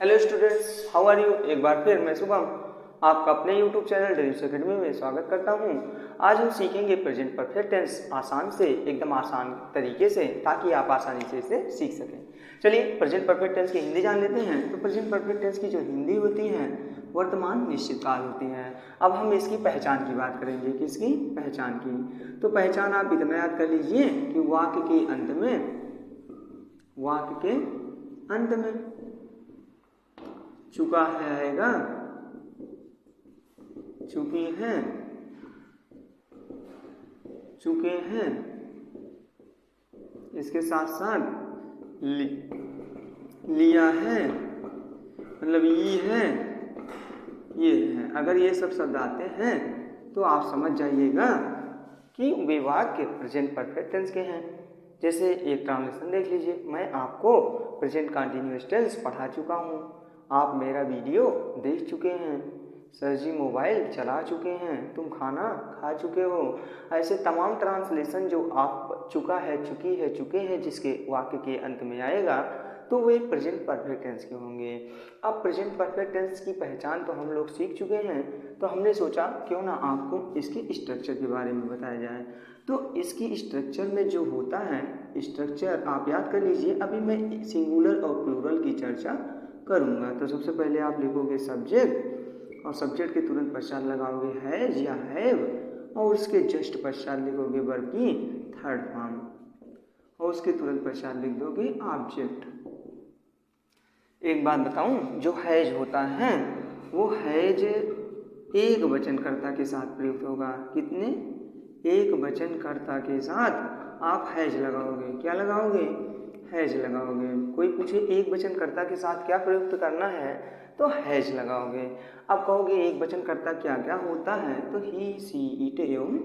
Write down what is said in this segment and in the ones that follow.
Hello students, how are you. एक बार फिर मैं शुभम आपका अपने यूट्यूब चैनल ड्रीम्स एकेडमी में स्वागत करता हूं। आज हम सीखेंगे प्रेजेंट परफेक्ट टेंस आसान से, एकदम आसान तरीके से, ताकि आप आसानी से इसे सीख सकें। चलिए प्रेजेंट परफेक्ट टेंस की हिंदी जान लेते हैं। तो प्रेजेंट परफेक्ट टेंस की जो हिंदी होती है वर्तमान निश्चित काल होती है। अब हम इसकी पहचान की बात करेंगे। किसकी पहचान की? तो पहचान आप इतना याद कर लीजिए कि वाक्य के अंत में चुका है आएगा, चुकी हैं, चुके हैं, इसके साथ साथ लिया है, मतलब ये है, ये है। अगर ये सब शब्द आते हैं तो आप समझ जाइएगा कि वे वाक्य प्रेजेंट परफेक्ट टेंस के हैं। जैसे एक ट्रांसलेशन देख लीजिए। मैं आपको प्रेजेंट कंटिन्यूअस टेंस पढ़ा चुका हूँ, आप मेरा वीडियो देख चुके हैं, सर जी मोबाइल चला चुके हैं, तुम खाना खा चुके हो। ऐसे तमाम ट्रांसलेशन जो आप चुका है, चुकी है, चुके हैं जिसके वाक्य के अंत में आएगा तो वे प्रेजेंट परफेक्ट टेंस के होंगे। अब प्रेजेंट परफेक्ट टेंस की पहचान तो हम लोग सीख चुके हैं, तो हमने सोचा क्यों ना आपको इसके स्ट्रक्चर के बारे में बताया जाए। तो इसकी स्ट्रक्चर में जो होता है, स्ट्रक्चर आप याद कर लीजिए। अभी मैं सिंगुलर और प्लूरल की चर्चा करूँगा। तो सबसे पहले आप लिखोगे सब्जेक्ट, और सब्जेक्ट के तुरंत पश्चात लगाओगे हैज या हैव, और उसके जस्ट पश्चात लिखोगे वर्ब की थर्ड फॉर्म, और उसके तुरंत पश्चात लिख दोगे ऑब्जेक्ट। एक बात बताऊं, जो हैज होता है वो हैज एक वचनकर्ता के साथ प्रयुक्त होगा। कितने? एक वचनकर्ता के साथ आप हैज लगाओगे। क्या लगाओगे? हैज लगाओगे। कोई पूछे एक वचनकर्ता के साथ क्या प्रयुक्त करना है तो हैज लगाओगे। अब कहोगे एक वचनकर्ता क्या क्या होता है, तो ही, सी, इट एवं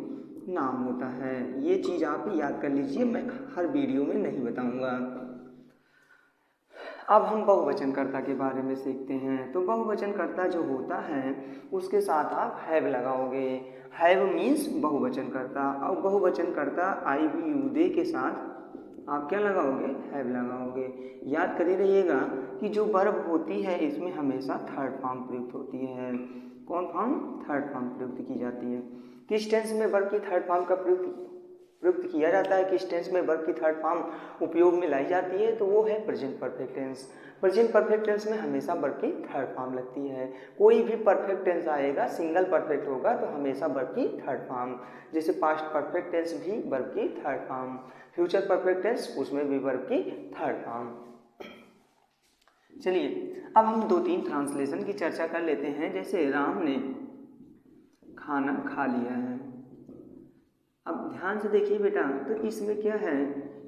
नाम होता है। ये चीज़ आप याद कर लीजिए, मैं हर वीडियो में नहीं बताऊंगा। अब हम बहुवचनकर्ता के बारे में सीखते हैं। तो बहुवचनकर्ता जो होता है उसके साथ आप हैव लगाओगे। हैव मीन्स बहुवचनकर्ता, और बहुवचनकर्ता आई वी यू दे के साथ आप क्या लगाओगे? हैव लगाओगे। याद करे रहिएगा कि जो वर्ब होती है इसमें हमेशा थर्ड फॉर्म प्रयुक्त होती है। कौन फॉर्म? थर्ड फॉर्म प्रयुक्त की जाती है। किस टेंस में वर्ब की थर्ड फॉर्म का प्रयुक्त किया जाता है? किस टेंस में वर्ब की थर्ड फॉर्म उपयोग में लाई जाती है? तो वो है present perfect tense. Present perfect tense में हमेशा वर्ब की थर्ड फॉर्म लगती है। कोई भी परफेक्ट टेंस आएगा सिंगल परफेक्ट होगा तो हमेशा वर्ब की थर्ड फॉर्म। जैसे पास्ट परफेक्ट टेंस भी वर्ब की third form, future perfect tense उसमें भी वर्ब की थर्ड फॉर्म। चलिए अब हम 2-3 ट्रांसलेशन की चर्चा कर लेते हैं। जैसे राम ने खाना खा लिया है। अब ध्यान से देखिए बेटा, तो इसमें क्या है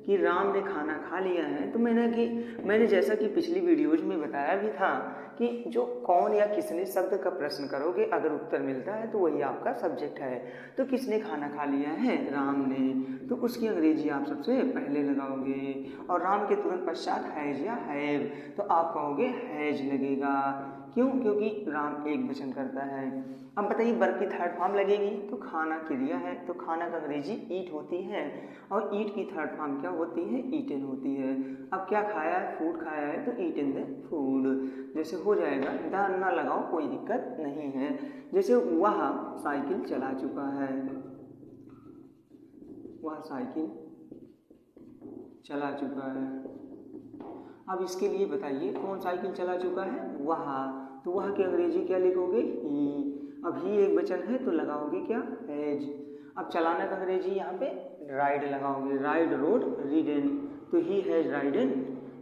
कि राम ने खाना खा लिया है। तो मैंने जैसा कि पिछली वीडियोज में बताया भी था कि जो कौन या किसने शब्द का प्रश्न करोगे, अगर उत्तर मिलता है तो वही आपका सब्जेक्ट है। तो किसने खाना खा लिया है? राम ने। तो उसकी अंग्रेजी आप सबसे पहले लगाओगे, और राम के तुरंत पश्चात हैज या हैव, तो आप कहोगे हैज लगेगा। क्यों? क्योंकि राम एक वचन करता है। अब बताइए वर्ब की थर्ड फॉर्म लगेगी तो खाना क्रिया है, तो खाना का अंग्रेजी ईट होती है, और ईट की थर्ड फॉर्म क्या होती है? ईटन होती है। अब क्या खाया है? फूड खाया है, तो ईटन द फूड। जैसे हो जाएगा, द ना लगाओ कोई दिक्कत नहीं है। जैसे वह साइकिल चला चुका है, वह साइकिल चला चुका है। अब इसके लिए बताइए कौन साइकिल चला चुका है? वह। तो वह की अंग्रेजी क्या लिखोगे? ही। अब ही एक वचन है तो लगाओगे क्या? हैज। अब चलाना का अंग्रेजी यहाँ पे राइड लगाओगे। राइड, रोड, रीडन, तो ही हैज राइडन।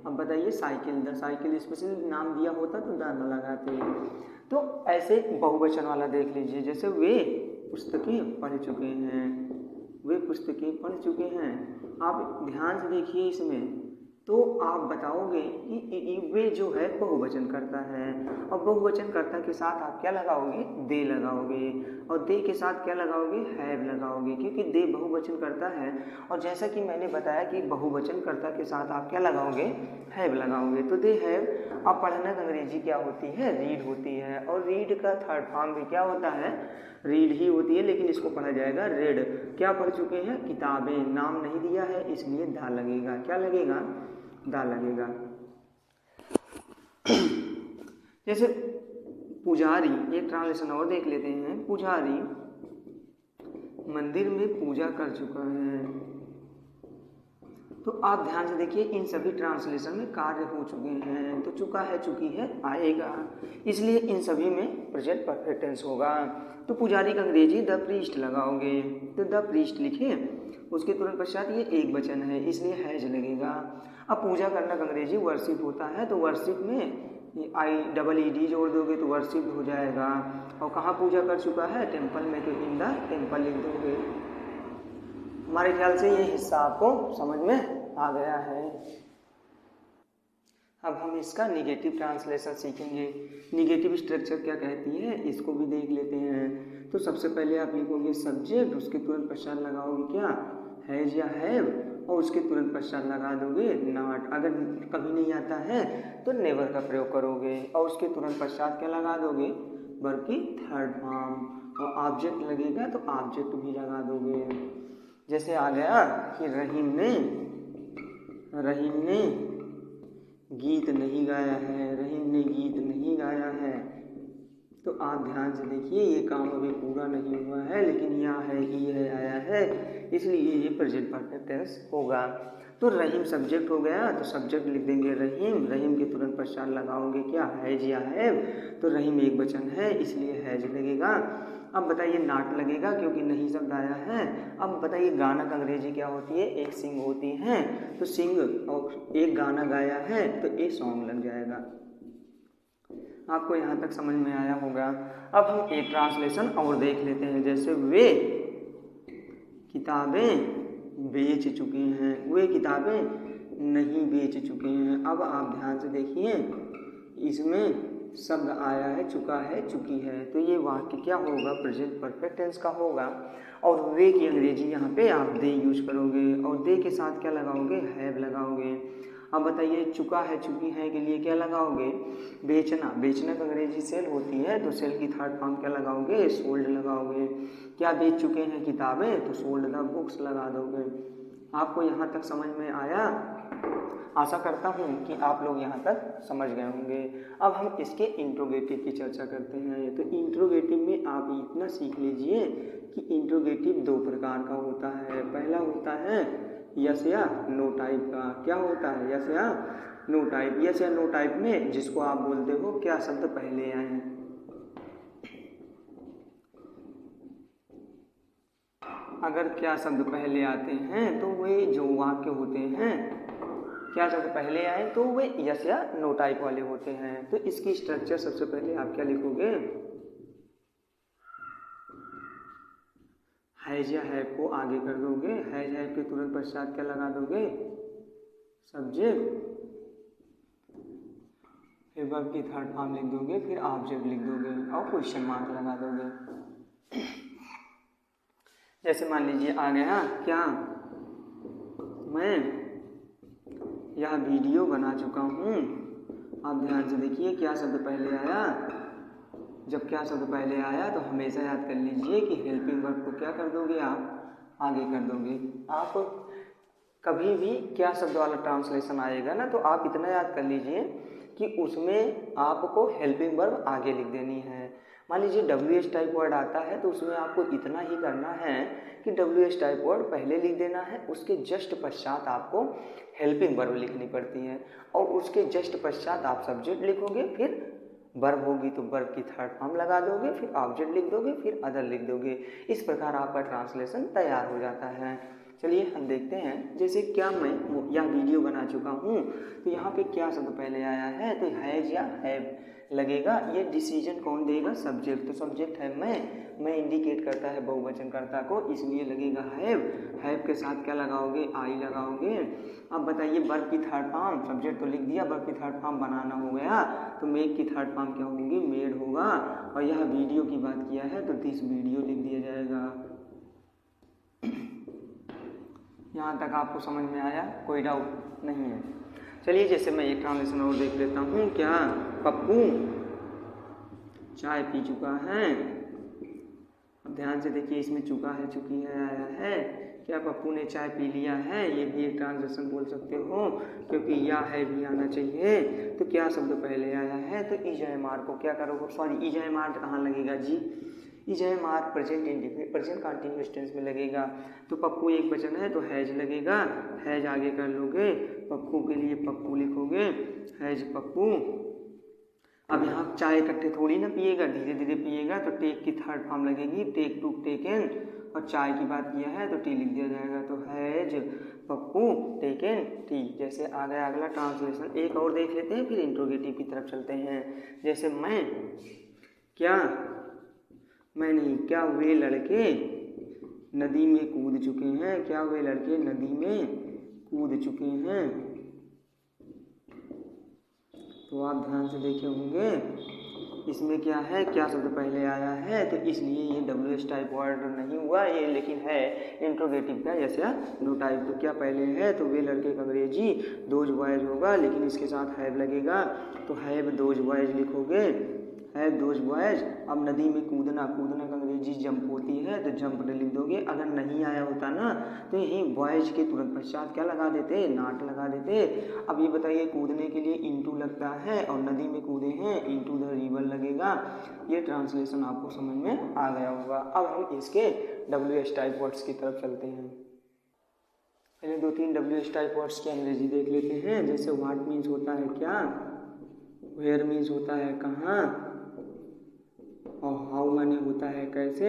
अब बताइए साइकिल, द साइकिल स्पेशल नाम दिया होता तो द न लगाते। तो ऐसे बहुवचन वाला देख लीजिए। जैसे वे पुस्तकें पढ़ चुके हैं, वे पुस्तकें पढ़ चुके हैं। आप ध्यान से देखिए इसमें, तो आप बताओगे कि वे जो है बहुवचन करता है, और बहुवचन कर्ता के साथ आप क्या लगाओगे? दे लगाओगे, और दे के साथ क्या लगाओगे? हैव लगाओगे, क्योंकि दे बहुवचन करता है। और जैसा कि मैंने बताया कि बहुवचन कर्ता के साथ आप क्या लगाओगे? हैव लगाओगे। तो दे हैव। अब पढ़ना का अंग्रेजी क्या होती है? रीड होती है, और रीड का थर्ड फॉर्म भी क्या होता है? रीड ही होती है, लेकिन इसको पढ़ा जाएगा रेड। क्या पढ़ चुके हैं? किताबें। नाम नहीं दिया है इसलिए दा लगेगा। क्या लगेगा? दा लगेगा। जैसे पुजारी, एक ट्रांसलेशन और देख लेते हैं। पुजारी मंदिर में पूजा कर चुका है। तो आप ध्यान से देखिए, इन सभी ट्रांसलेशन में कार्य हो चुके हैं, तो चुका है, चुकी है आएगा, इसलिए इन सभी में प्रेजेंट परफेक्ट टेंस होगा। तो पुजारी का अंग्रेजी द प्रीस्ट लगाओगे, तो द प्रीस्ट लिखे, उसके तुरंत पश्चात ये एक वचन है इसलिए हैज लगेगा। अब पूजा करना का अंग्रेजी वर्शिप होता है, तो वर्शिप में IEED जोड़ दोगे तो वर्शिप हो जाएगा। और कहाँ पूजा कर चुका है, टेम्पल में, तो इन द टेम्पल लिख दोगे। हमारे ख्याल से ये हिस्सा आपको समझ में आ गया है। अब हम इसका निगेटिव ट्रांसलेशन सीखेंगे। निगेटिव स्ट्रक्चर क्या कहती है इसको भी देख लेते हैं। तो सबसे पहले आप लिखोगे सब्जेक्ट, उसके तुरंत पश्चात लगाओगे क्या, हैज या हैव, और उसके तुरंत पश्चात लगा दोगे नॉट। अगर कभी नहीं आता है तो नेवर का प्रयोग करोगे, और उसके तुरंत पश्चात क्या लगा दोगे, वर्ब की थर्ड फॉर्म। और ऑब्जेक्ट लगेगा तो ऑब्जेक्ट भी लगा दोगे। जैसे आ गया कि रहीम ने गीत नहीं गाया है, रहीम ने गीत नहीं गाया है। तो आप ध्यान से देखिए, ये काम अभी पूरा नहीं हुआ है, लेकिन यहाँ है, ही है, आया है, इसलिए ये प्रेजेंट परफेक्ट टेंस होगा। तो रहीम सब्जेक्ट हो गया, तो सब्जेक्ट लिख देंगे रहीम, रहीम के तुरंत पश्चात लगाओगे क्या, हैज या हैव, तो रहीम एक वचन है इसलिए हैज लगेगा। अब बताइए नाट लगेगा क्योंकि नहीं शब्द आया है। अब बताइए गाना का अंग्रेजी क्या होती है, एक सिंग होती है, तो सिंग, और एक गाना गाया है तो एक सॉन्ग लग जाएगा। आपको यहाँ तक समझ में आया होगा। अब हम एक ट्रांसलेशन और देख लेते हैं। जैसे वे किताबें बेच चुके हैं, वे किताबें नहीं बेच चुके हैं। अब आप ध्यान से देखिए, इसमें शब्द आया है, चुका है, चुकी है, तो ये वाक्य क्या होगा, प्रेजेंट परफेक्ट टेंस का होगा। और वे की अंग्रेजी यहाँ पे आप दे यूज करोगे, और दे के साथ क्या लगाओगे, हैव लगाओगे। अब बताइए चुका है, चुकी है के लिए क्या लगाओगे, बेचना, बेचना का अंग्रेजी सेल होती है, तो सेल की थर्ड फॉर्म क्या लगाओगे, सोल्ड लगाओगे। क्या बेच चुके हैं किताबें, तो सोल्ड द बुक्स लगा दोगे। आपको यहाँ तक समझ में आया? आशा करता हूँ कि आप लोग यहाँ तक समझ गए होंगे। अब हम इसके इंट्रोगेटिव की चर्चा करते हैं। तो इंट्रोगेटिव में आप इतना सीख लीजिए कि इंट्रोगेटिव दो प्रकार का होता है। पहला होता है यस या नो टाइप का। क्या होता है, यस या नो टाइप। यस या नो टाइप में जिसको आप बोलते हो क्या शब्द पहले आए, अगर क्या शब्द पहले आते हैं तो वे जो वाक्य होते हैं, क्या शब्द पहले आए तो वे यस या नो टाइप वाले होते हैं। तो इसकी स्ट्रक्चर सबसे पहले आप क्या लिखोगे, हैज या हैव को आगे कर दोगे, हैज हैव के तुरंत पश्चात क्या लगा दोगे, सब्जेक्ट, फिर वर्ब की थर्ड फॉर्म लिख दोगे, फिर ऑब्जेक्ट लिख दोगे और क्वेश्चन मार्क लगा दोगे। जैसे मान लीजिए आ गया क्या, मैं यह वीडियो बना चुका हूँ। आप ध्यान से देखिए क्या शब्द पहले आया, जब क्या शब्द पहले आया तो हमेशा याद कर लीजिए कि हेल्पिंग वर्ब को क्या कर दोगे, आप आगे कर दोगे। आप कभी भी क्या शब्द वाला ट्रांसलेशन आएगा ना, तो आप इतना याद कर लीजिए कि उसमें आपको हेल्पिंग वर्ब आगे लिख देनी है। मान लीजिए WH टाइप वर्ड आता है तो उसमें आपको इतना ही करना है कि WH टाइप वर्ड पहले लिख देना है, उसके जस्ट पश्चात आपको हेल्पिंग वर्ब लिखनी पड़ती है, और उसके जस्ट पश्चात आप सब्जेक्ट लिखोगे, फिर वर्ब होगी तो वर्ब की थर्ड फॉर्म लगा दोगे, फिर ऑब्जेक्ट लिख दोगे, फिर अदर लिख दोगे। इस प्रकार आपका ट्रांसलेशन तैयार हो जाता है। चलिए हम देखते हैं। जैसे क्या मैं यह वीडियो बना चुका हूँ, तो यहाँ पे क्या शब्द पहले आया है, तो हैज या हैव लगेगा। ये डिसीजन कौन देगा, सब्जेक्ट। तो सब्जेक्ट है मैं इंडिकेट करता है बहुवचन कर्ता को, इसलिए लगेगा हैव। हैव के साथ क्या लगाओगे, आई लगाओगे। अब बताइए वर्ब की थर्ड फॉर्म, सब्जेक्ट तो लिख दिया, वर्ब की थर्ड फॉर्म बनाना हो गया, तो मेक की थर्ड फॉर्म क्या होगी, मेड होगा। और यह वीडियो की बात किया है तो दिस वीडियो लिख दिया जाएगा। यहाँ तक आपको समझ में आया, कोई डाउट नहीं है। चलिए जैसे मैं एक ट्रांसलेशन और देख लेता हूँ। क्या पप्पू चाय पी चुका है। अब ध्यान से देखिए, इसमें चुका है, चुकी है, आया है, क्या पप्पू ने चाय पी लिया है, ये भी एक ट्रांसलेशन बोल सकते हो, क्योंकि या है भी आना चाहिए। तो क्या शब्द पहले आया है, तो इजयमार को क्या करोगे, सॉरी इजयमार कहाँ लगेगा जी, इजयमार प्रेजेंट कंटिन्यूअस टेंस में लगेगा। तो पप्पू एक वचन है तो हैज लगेगा, हैज आगे कर लोगे, पप्पू के लिए पप्पू लिखोगे, हैज पप्पू। अब यहाँ चाय इकट्ठे थोड़ी ना पिएगा, धीरे धीरे पिएगा, तो टेक की थर्ड फॉर्म लगेगी, टेक टू टेकन, और चाय की बात किया है तो टी लिख दिया जाएगा। तो हैज पप्पू टेकन टी। जैसे आ गया अगला ट्रांसलेशन, एक और देख लेते हैं फिर इंट्रोगेटिव की तरफ चलते हैं। जैसे मैं नहीं, क्या वे लड़के नदी में कूद चुके हैं, क्या वे लड़के नदी में कूद चुके हैं। तो आप ध्यान से देखे होंगे इसमें क्या है, क्या शब्द पहले आया है, तो इसलिए ये WH टाइप वर्ड नहीं हुआ ये, लेकिन है इंट्रोगेटिव का, जैसे नो टाइप। तो क्या पहले है, तो वे लड़के का अंग्रेजी दोज बॉयज होगा, लेकिन इसके साथ हैव लगेगा, तो हैव दोज बॉयज लिखोगे, हैव दोज बॉयज। अब नदी में कूदना का अंग्रेजी जंप होती है, तो जंप लिख दोगे। अगर नहीं आया होता ना तो यहीं बॉयज के तुरंत पश्चात क्या लगा देते, नॉट लगा देते। अब ये बताइए कूदने के लिए इनटू लगता है और नदी में कूदे हैं इनटू द रिवर लगेगा। ये ट्रांसलेशन आपको समझ में आ गया होगा। अब हम इसके WH टाइप वर्ड्स की तरफ चलते हैं। पहले 2-3 WH टाइप वर्ड्स की अंग्रेजी देख लेते हैं। जैसे व्हाट मीन्स होता है क्या, वेयर मीन्स होता है कहाँ, और हाउ माने होता है कैसे।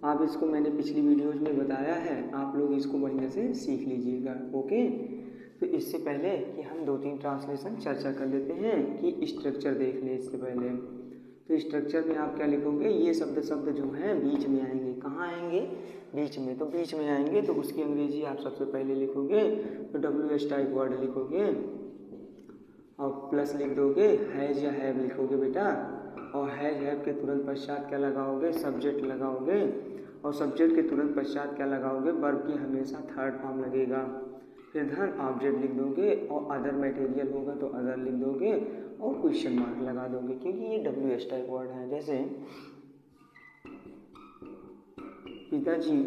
आप इसको मैंने पिछली वीडियोज में बताया है, आप लोग इसको बढ़िया से सीख लीजिएगा। ओके, तो इससे पहले कि हम 2-3 ट्रांसलेशन चर्चा कर लेते हैं कि स्ट्रक्चर देख लें इससे पहले। तो स्ट्रक्चर में आप क्या लिखोगे, ये शब्द जो हैं बीच में आएंगे, कहाँ आएंगे, बीच में। तो बीच में आएंगे तो उसकी अंग्रेजी आप सबसे पहले लिखोगे, तो WH टाइप वर्ड लिखोगे और प्लस लिख दोगे, हैज या हैव लिखोगे बेटा, और हैव के तुरंत पश्चात क्या लगाओगे, सब्जेक्ट लगाओगे, और सब्जेक्ट के तुरंत पश्चात क्या लगाओगे, वर्ब की हमेशा थर्ड फॉर्म लगेगा। फिर धन ऑब्जेक्ट लिख दोगे और अदर मटेरियल होगा तो अदर लिख दोगे और क्वेश्चन मार्क लगा दोगे, क्योंकि ये WH टाइप वर्ड है। जैसे पिताजी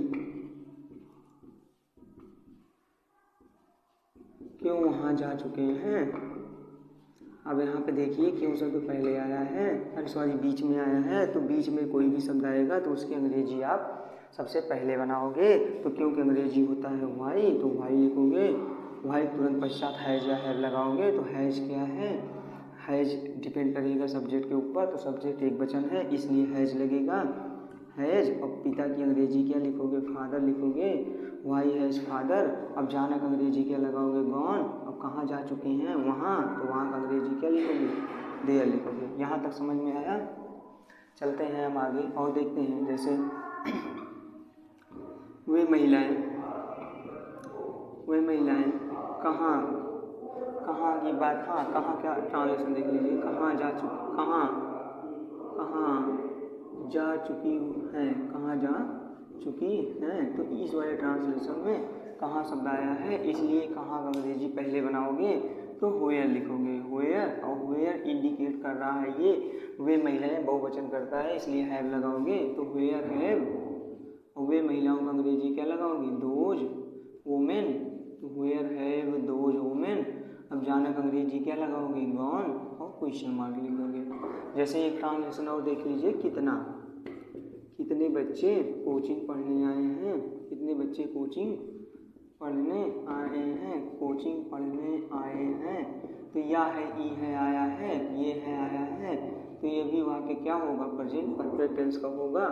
क्यों वहाँ जा चुके हैं। अब यहाँ पे देखिए क्यों शब्द पहले आया है, अरे सॉरी बीच में आया है, तो बीच में कोई भी शब्द आएगा तो उसकी अंग्रेजी आप सबसे पहले बनाओगे। तो क्योंकि अंग्रेजी होता है वाई, तो वाई लिखोगे, वाई तुरंत पश्चात हैज या हैव लगाओगे। तो हैज क्या है, हैज डिपेंड करेगा सब्जेक्ट के ऊपर, तो सब्जेक्ट एक वचन है इसलिए हैज लगेगा, हैज। और पिता की अंग्रेजी क्या लिखोगे, फादर लिखोगे, वाई हैज फादर। अब जाना का अंग्रेजी क्या लगाओगे, गॉन। अब कहाँ जा चुके हैं, वहाँ, तो वहाँ का अंग्रेजी क्या लिखोगे, देयर लिखोगे। यहाँ तक समझ में आया। चलते हैं हम आगे और देखते हैं। जैसे वे महिलाएं कहाँ की बात, हाँ कहाँ क्या ट्रांसलेशन देख लीजिए, कहाँ जा चुकी हैं। तो इस वाले ट्रांसलेशन में कहाँ शब्द आया है, इसलिए कहाँ का अंग्रेजी पहले बनाओगे, तो वेयर लिखोगे, वेयर। और वेयर इंडिकेट कर रहा है ये वे महिलाएं बहुवचन करता है, इसलिए हैव लगाओगे, तो वेयर हैव। और वे महिलाओं का अंग्रेजी क्या लगाओगे, दोज वुमेन, तो वेयर हैव दोज वुमेन। अब जाना का अंग्रेजी क्या लगाओगे, गॉन, और क्वेश्चन मार्क लिख दोगे। जैसे एक ट्रांसलेशन और देख लीजिए, कितने बच्चे कोचिंग पढ़ने आए हैं, कितने बच्चे कोचिंग पढ़ने आए हैं। तो या है, ई है, आया है, ये है, आया है। तो ये भी वाक्य क्या होगा, प्रेजेंट परफेक्ट टेंस का होगा।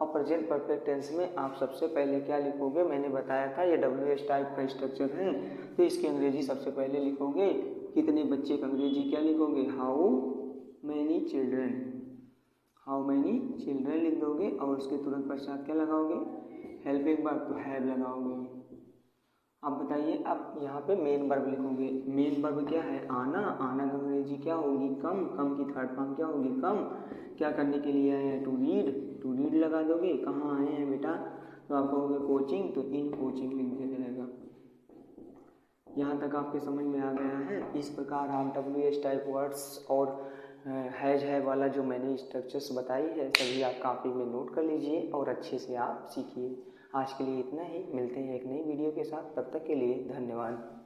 और प्रेजेंट परफेक्ट टेंस में आप सबसे पहले क्या लिखोगे, मैंने बताया था ये WH टाइप का स्ट्रक्चर है, तो इसकी अंग्रेजी सबसे पहले लिखोगे। कितने बच्चे का अंग्रेजी क्या लिखोगे, हाउ मैनी चिल्ड्रन लिख दोगे, और उसके तुरंत पश्चात क्या लगाओगे, हेल्पिंग वर्ब, तो हैव लगाओगे। अब बताइए, अब यहाँ पे मेन वर्ब लिखोगे। मेन वर्ब क्या है, आना का अंग्रेजी क्या होगी, कम की थर्ड फॉर्म क्या होगी, कम। क्या करने के लिए आए हैं, टू रीड लगा दोगे। कहाँ आए हैं बेटा, तो आप कहोगे कोचिंग, तो इन कोचिंग लिख दिया जाएगा। यहाँ तक आपके समझ में आ गया है। इस प्रकार आप WH टाइप वर्ड्स और हैज है वाला जो मैंने स्ट्रक्चर्स बताई है सभी आप कॉपी में नोट कर लीजिए और अच्छे से आप सीखिए। आज के लिए इतना ही, मिलते हैं एक नई वीडियो के साथ, तब तक के लिए धन्यवाद।